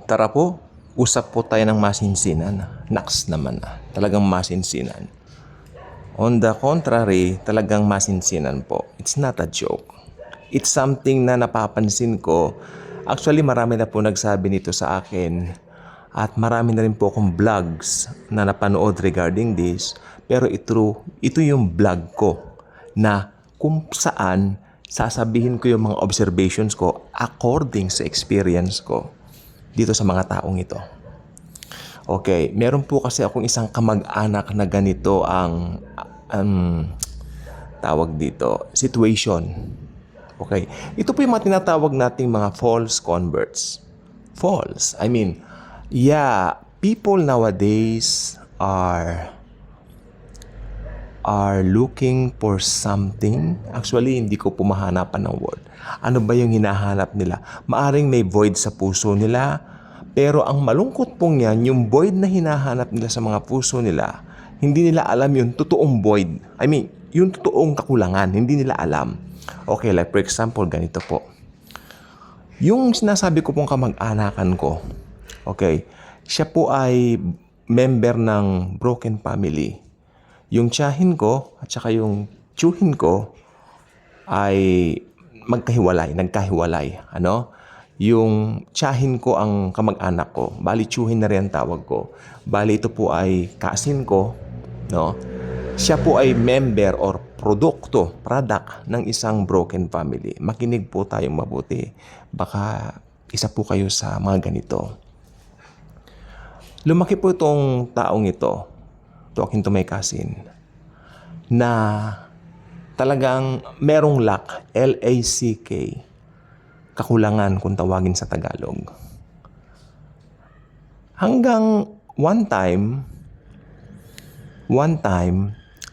Tara po, usap po tayo ng masinsinan. Naks naman talagang masinsinan. On the contrary, talagang masinsinan po. It's not a joke. It's something na napapansin ko. Actually, marami na po nagsabi nito sa akin. At marami na rin po akong vlogs na napanood regarding this. Pero ito yung vlog ko na kung saan sasabihin ko yung mga observations ko according sa experience ko dito sa mga taong ito. Okay, meron po kasi akong isang kamag-anak na ganito ang tawag dito, situation. Okay, ito po yung mga tinatawag nating mga false converts. False, I mean, yeah, people nowadays are looking for something. Actually, hindi ko po mahanapan ng word. Ano ba yung hinahanap nila? Maaring may void sa puso nila, pero ang malungkot pong yan, yung void na hinahanap nila sa mga puso nila, hindi nila alam yung totoong void. I mean, yung totoong kakulangan, hindi nila alam. Okay, like for example, ganito po. Yung sinasabi ko pong kamag-anakan ko, okay, siya po ay member ng broken family. Yung tiyahin ko at saka yung tiyuhin ko ay nagkahiwalay. Ano? Yung tiyahin ko ang kamag-anak ko, bali tiyuhin na rin ang tawag ko. Bali ito po ay kaasin ko, no? Siya po ay member or product ng isang broken family. Makinig po tayong mabuti. Baka isa po kayo sa mga ganito. Lumaki po itong taong ito, talking to my cousin, na talagang merong lack, L-A-C-K, kakulangan kung tawagin sa Tagalog. Hanggang one time,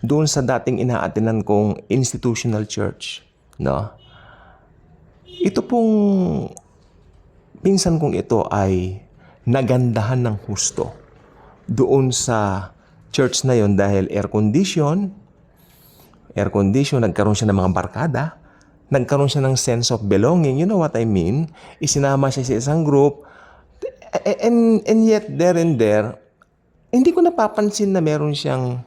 doon sa dating inaatinan kong institutional church, no? Ito pong pinsan kong ito ay nagandahan ng husto doon sa church na yon dahil air condition, nagkaroon siya ng mga barkada, nagkaroon siya ng sense of belonging. You know what I mean? Isinama siya sa isang group. And yet, there and there, hindi ko napapansin na meron siyang,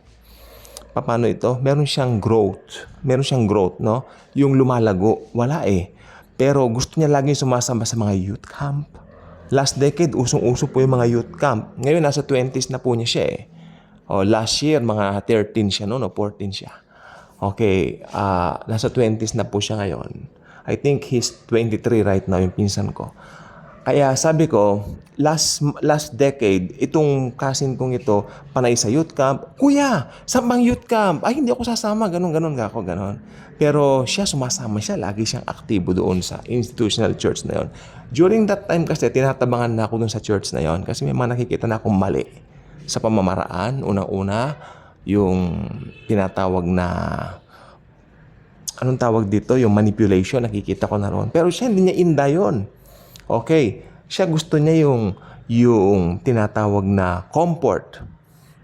meron siyang growth, no? Yung lumalago, wala eh. Pero gusto niya laging sumasama sa mga youth camp. Last decade, usong-uso po yung mga youth camp. Ngayon, nasa 20s na po niya siya eh. Last year, mga 13 siya, no? 14 siya. Okay, nasa 20s na po siya ngayon. I think he's 23 right now, yung pinsan ko. Kaya sabi ko, last decade, itong cousin kong ito, panay sa youth camp. Kuya, saan bang youth camp? Ay, hindi ako sasama. Ganon. Pero siya, sumasama siya. Lagi siyang aktibo doon sa institutional church na yon. During that time kasi, tinatabangan na ako doon sa church na yon kasi may mga nakikita na akong mali sa pamamaraan. Unang-una, yung tinatawag na, anong tawag dito? Yung manipulation, nakikita ko na roon. Pero siya, hindi niya inda yun. Okay, siya gusto niya yung tinatawag na comfort.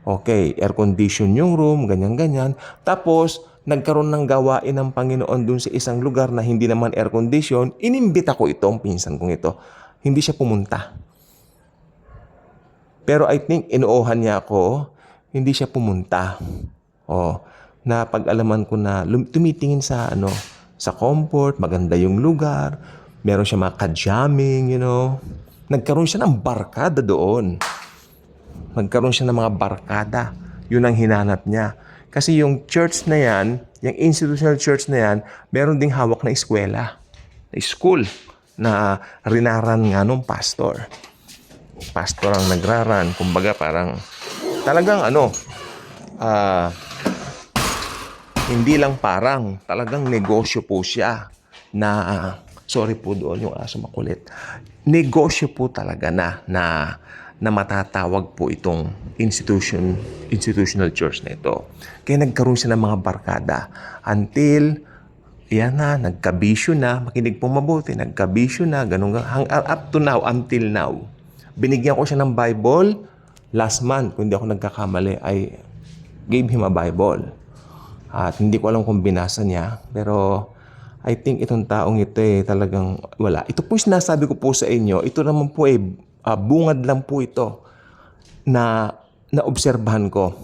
Okay, air condition yung room, ganyan. Tapos, nagkaroon ng gawain ng Panginoon dun sa isang lugar na hindi naman air condition. Inimbita ko itong pinsan kong ito. Hindi siya pumunta. Pero I think inuohan niya ako, hindi siya pumunta. Na pag-alaman ko na tumitingin sa comfort, maganda yung lugar, meron siya mga ka-jamming, Nagkaroon siya ng barkada doon. Nagkaroon siya ng mga barkada. Yun ang hinanap niya. Kasi yung church na yan, yung institutional church na yan, meron ding hawak na eskwela, na school, na rinaran nga nung pastor. Pastor ang nagraran. Kumbaga parang, talagang hindi lang parang, talagang negosyo po siya na, sorry po doon yung aso makulit. Negosyo po talaga na matatawag po itong institutional church na ito. Kaya nagkaroon siya ng mga barkada until, nagkabisyo na, makinig po mabuti, nagkabisyo na, ganun, up to now, until now. Binigyan ko siya ng Bible last month, kung hindi ako nagkakamali, I gave him a Bible. At hindi ko alam kung binasa niya, pero I think itong taong ito talagang wala. Ito po sinasabi ko po sa inyo, ito naman po bungad lang po ito na naobserbahan ko.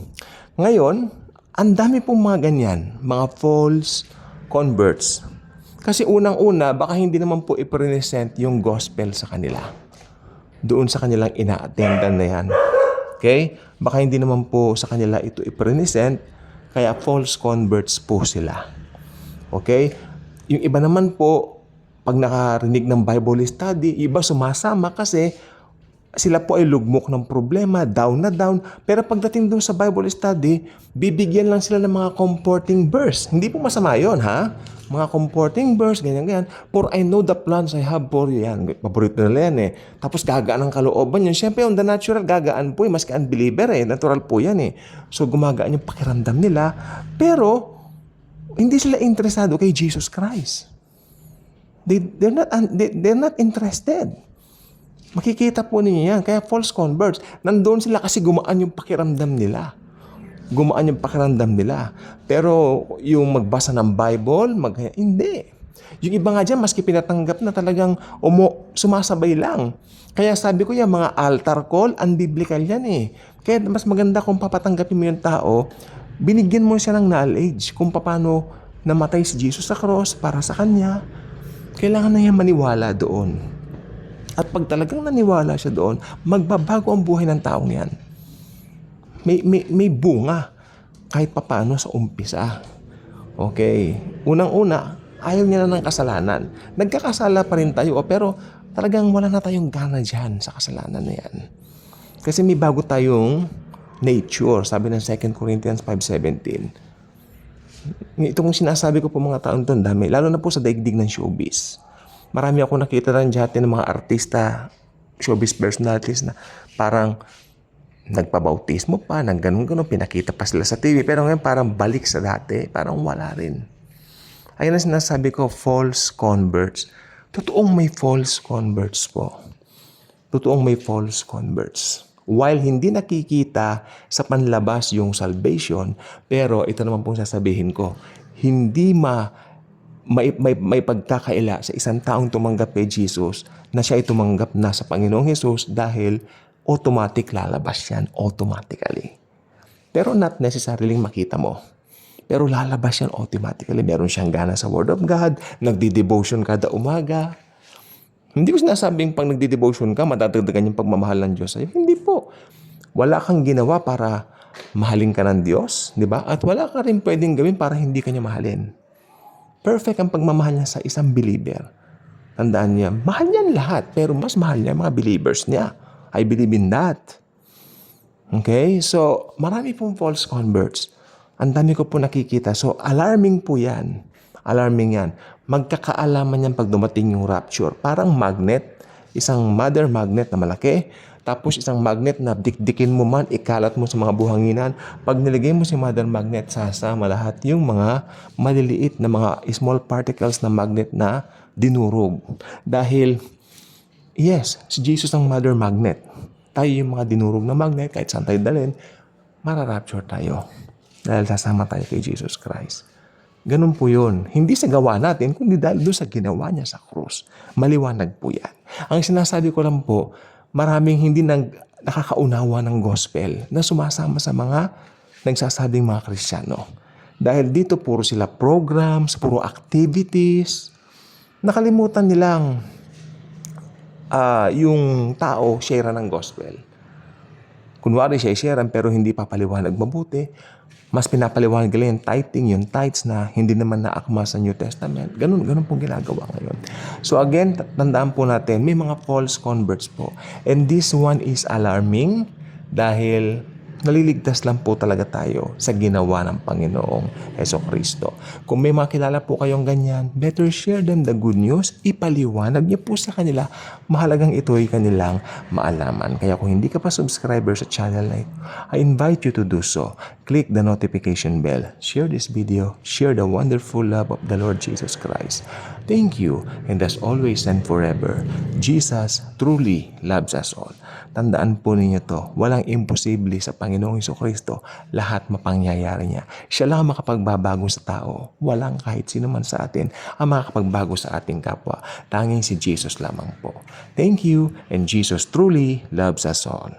Ngayon, ang dami pong mga ganyan, mga false converts. Kasi unang-una, baka hindi naman po i-present yung gospel sa kanila. Doon sa kanilang ina-attendan na yan. Okay? Baka hindi naman po sa kanila ito i-present, kaya false converts po sila. Okay? Yung iba naman po, pag nakarinig ng Bible study, iba sumasama kasi sila po ay lugmok ng problema, down na down. Pero pagdating doon sa Bible study, bibigyan lang sila ng mga comforting verse. Hindi po masama yun, ha? Mga comforting verse, ganyan-ganyan. For I know the plans I have for you. Yan, paborito nila yan eh. Tapos gagaan ang kalooban yun. Siyempre, on the natural, gagaan po eh. Maski unbeliever eh. Natural po yan eh. So, gumagaan yung pakiramdam nila. Pero, hindi sila interesado kay Jesus Christ. They're not interested. Makikita po ninyo yan. Kaya false converts, nandoon sila kasi gumaan yung pakiramdam nila. Gumaan yung pakiramdam nila. Pero yung magbasa ng Bible, hindi. Yung iba nga dyan, maski pinatanggap na talagang sumasabay lang. Kaya sabi ko yan, mga altar call, unbiblical yan eh. Kaya mas maganda kung papatanggapin mo yung tao, binigyan mo siya ng knowledge kung paano namatay si Jesus sa cross para sa kanya. Kailangan na yan maniwala doon. At pag talagang naniwala siya doon, magbabago ang buhay ng taong yan. May bunga kahit papano sa umpisa. Okay. Unang-una, ayaw niya na ng kasalanan. Nagkakasala pa rin tayo, pero talagang wala na tayong gana dyan sa kasalanan na yan. Kasi may bago tayong nature. Sabi ng 2 Corinthians 5:17. Ito kung sinasabi ko po mga taon doon, dami. Lalo na po sa daigdig ng showbiz. Marami ako nakita rin dyan ng mga artista, showbiz personalities na parang nagpabautismo pa, nang ganun-ganun, pinakita pa sila sa TV. Pero ngayon parang balik sa dati, parang wala rin. Ayun ang sinasabi ko, false converts. Totoong may false converts po. Totoong may false converts. While hindi nakikita sa panlabas yung salvation, pero ito naman pong sasabihin ko, hindi may pagkakaila sa isang taong tumanggap kay Jesus na siya ay tumanggap na sa Panginoong Jesus dahil automatic lalabas yan, automatically. Pero not necessarily makita mo. Pero lalabas yan automatically. Meron siyang gana sa Word of God, nagdi-devotion kada umaga. Hindi ko sinasabing pag nagdi-devotion ka, madadagdagan yung pagmamahal ng Diyos sa'yo. Hindi po. Wala kang ginawa para mahalin ka ng Diyos, di ba? At wala ka rin pwedeng gawin para hindi ka niya mahalin. Perfect ang pagmamahal niya sa isang believer. Tandaan niya, mahal niya lahat, pero mas mahal niya mga believers niya. I believe in that. Okay? So, marami pong false converts. Ang dami ko po nakikita. So, alarming po yan. Alarming yan. Magkakaalaman yan pag dumating yung rapture. Parang magnet, isang mother magnet na malaki, tapos isang magnet na dikdikin mo man, ikalat mo sa mga buhanginan. Pag nilagay mo si mother magnet, sasama lahat yung mga maliliit na mga small particles na magnet na dinurog. Dahil, yes, si Jesus ang mother magnet. Tayo yung mga dinurog na magnet, kahit saan tayo dalhin, mararapture tayo. Dahil sasama tayo kay Jesus Christ. Ganun po yun. Hindi sa gawa natin, kundi dahil doon sa ginawa niya sa krus. Maliwanag po yan. Ang sinasabi ko lang po, maraming hindi nakakaunawa ng gospel na sumasama sa mga nagsasabing mga Kristiyano. Dahil dito puro sila programs, puro activities. Nakalimutan nilang yung tao share ng gospel. Kunwari siya share pero hindi papaliwanag mabuti. Mas pinapaliwanag nila yung tithing, yung tithes na hindi naman naakma sa New Testament. Ganun pong ginagawa ngayon. So again, tandaan po natin, may mga false converts po. And this one is alarming dahil naliligtas lang po talaga tayo sa ginawa ng Panginoong Hesukristo. Kung may makilala po kayong ganyan, better share them the good news. Ipaliwanag niyo po sa kanila. Mahalagang ito ay kanilang maalaman. Kaya kung hindi ka pa subscriber sa channel na ito, I invite you to do so. Click the notification bell. Share this video. Share the wonderful love of the Lord Jesus Christ Thank you, and as always and forever, Jesus truly loves us all. Tandaan po ninyo to, walang imposible sa Panginoong Jesucristo, lahat mapangyayari niya. Siya lang ang makapagbabago sa tao, walang kahit sino man sa atin ang makakapagbago sa ating kapwa. Tanging si Jesus lamang po. Thank you, and Jesus truly loves us all.